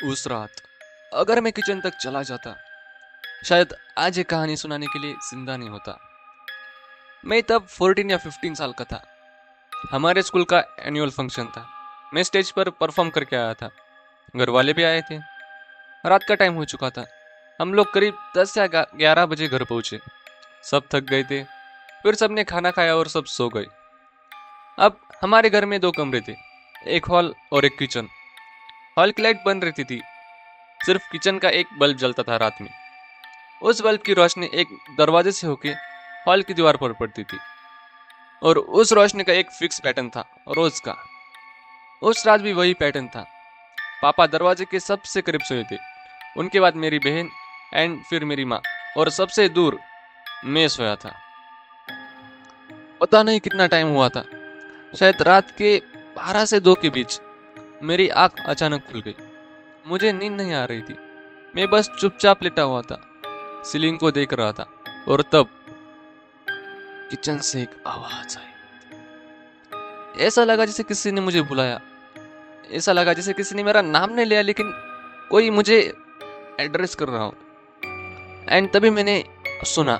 उस रात अगर मैं किचन तक चला जाता, शायद आज ये कहानी सुनाने के लिए जिंदा नहीं होता। मैं तब 14 या 15 साल का था। हमारे स्कूल का एनुअल फंक्शन था। मैं स्टेज पर परफॉर्म करके आया था। घर वाले भी आए थे। रात का टाइम हो चुका था। हम लोग करीब 10 या 11 बजे घर पहुंचे। सब थक गए थे। फिर सबने खाना खाया और सब सो गए। अब हमारे घर में दो कमरे थे, एक हॉल और एक किचन। हॉल की लाइट बंद रहती थी, सिर्फ किचन का एक बल्ब जलता था रात में। उस बल्ब की रोशनी एक दरवाजे से होके हॉल की दीवार पर पड़ती थी और उस रोशनी का एक फिक्स पैटर्न था रोज का। उस रात भी वही पैटर्न था। पापा दरवाजे के सबसे करीब सोए थे, उनके बाद मेरी बहन एंड फिर मेरी माँ, और सबसे दूर मैं सोया था। पता नहीं कितना टाइम हुआ था, शायद रात के 12 से 2 के बीच मेरी आंख अचानक खुल गई। मुझे नींद नहीं आ रही थी। मैं बस चुपचाप लेटा हुआ था, सीलिंग को देख रहा था, और तब किचन से एक आवाज आई। ऐसा लगा जैसे किसी ने मुझे बुलाया। ऐसा लगा जैसे किसी ने मेरा नाम नहीं लिया, लेकिन कोई मुझे एड्रेस कर रहा हो। एंड तभी मैंने सुना।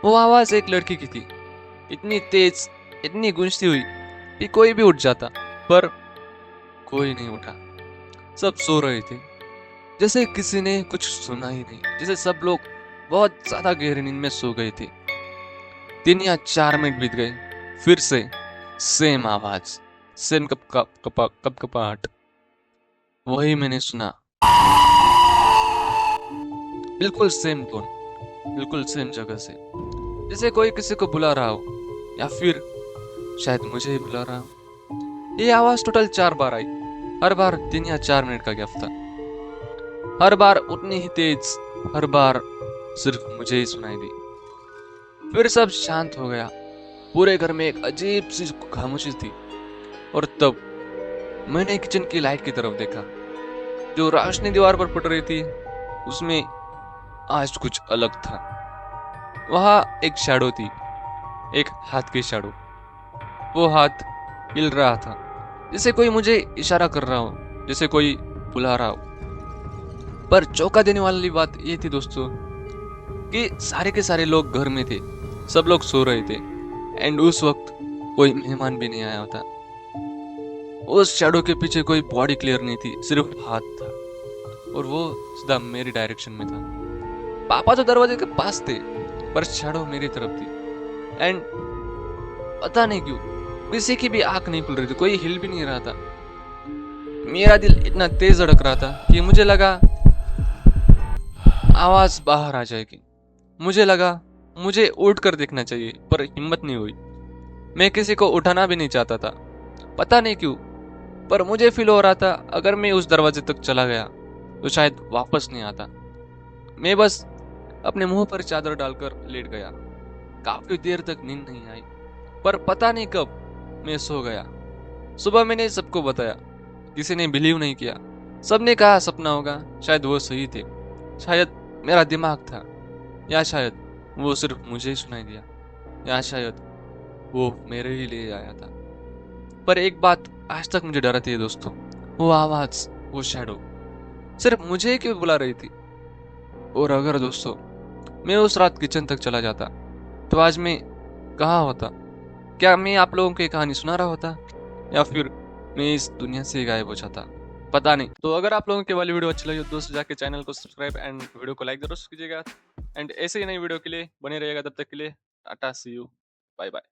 वो आवाज एक लड़की की थी, इतनी तेज, इतनी गूंजती हुई कि कोई भी उठ जाता, पर कोई नहीं उठा। सब सो रहे थे, जैसे किसी ने कुछ सुना ही नहीं, जैसे सब लोग बहुत ज्यादा गहरी नींद में सो गए थे। 3 या 4 मिनट बीत गए, फिर से सेम आवाज, सेम कपकपाहट। वही मैंने सुना, बिल्कुल सेम टोन, बिल्कुल सेम जगह से, जैसे कोई किसी को बुला रहा हो, या फिर शायद मुझे ही बुला रहा हो। ये आवाज टोटल 4 बार आई। हर बार 3 या 4 मिनट का गैप था। हर बार उतनी ही तेज, हर बार सिर्फ मुझे ही सुनाई दी। फिर सब शांत हो गया। पूरे घर में एक अजीब सी खामोशी थी। और तब मैंने किचन की लाइट की तरफ देखा। जो रोशनी दीवार पर पड़ रही थी, उसमें आज कुछ अलग था। वहां एक शैडो थी, एक हाथ की शैडो। वो हाथ हिल रहा था, जैसे कोई मुझे इशारा कर रहा हो, जैसे कोई बुला रहा हो। पर चौंका देने वाली बात ये थी दोस्तों, कि सारे के सारे लोग घर में थे, सब लोग सो रहे थे, एंड उस वक्त कोई मेहमान भी नहीं आया था। उस शैडो के पीछे कोई बॉडी क्लियर नहीं थी, सिर्फ हाथ था, और वो सीधा मेरी डायरेक्शन में था। पापा तो दरवाजे के पास थे, पर शैडो मेरी तरफ थी। एंड पता नहीं क्यों किसी की भी आंख नहीं खुल रही थी, कोई हिल भी नहीं रहा था। मेरा दिल इतना तेज धड़क रहा था कि मुझे लगा आवाज बाहर आ जाएगी। मुझे लगा मुझे उठ कर देखना चाहिए, पर हिम्मत नहीं हुई। मैं किसी को उठाना भी नहीं चाहता था, पता नहीं क्यों, पर मुझे फील हो रहा था अगर मैं उस दरवाजे तक चला गया तो शायद वापस नहीं आता। मैं बस अपने मुंह पर चादर डालकर लेट गया। काफी देर तक नींद नहीं आई, पर पता नहीं कब मैं सो गया। सुबह मैंने सबको बताया, किसी ने बिलीव नहीं किया। सबने कहा सपना होगा, शायद वो सही थे, शायद मेरा दिमाग था, या शायद वो सिर्फ मुझे ही सुनाई दिया, या शायद वो मेरे ही लिए आया था। पर एक बात आज तक मुझे डराती है दोस्तों, वो आवाज, वो शैडो सिर्फ मुझे ही क्यों बुला रही थी। और अगर दोस्तों मैं उस रात किचन तक चला जाता, तो आज मैं कहाँ होता? क्या मैं आप लोगों को ये कहानी सुना रहा होता, या फिर मैं इस दुनिया से गायब हो जाता? पता नहीं। तो अगर आप लोगों के वाली वीडियो अच्छी लगी हो, दोस्तों जाके चैनल को सब्सक्राइब एंड वीडियो को लाइक जरूर कीजिएगा। एंड ऐसे ही नई वीडियो के लिए बने रहिएगा। तब तक के लिए टाटा, सी यू, बाय बाय।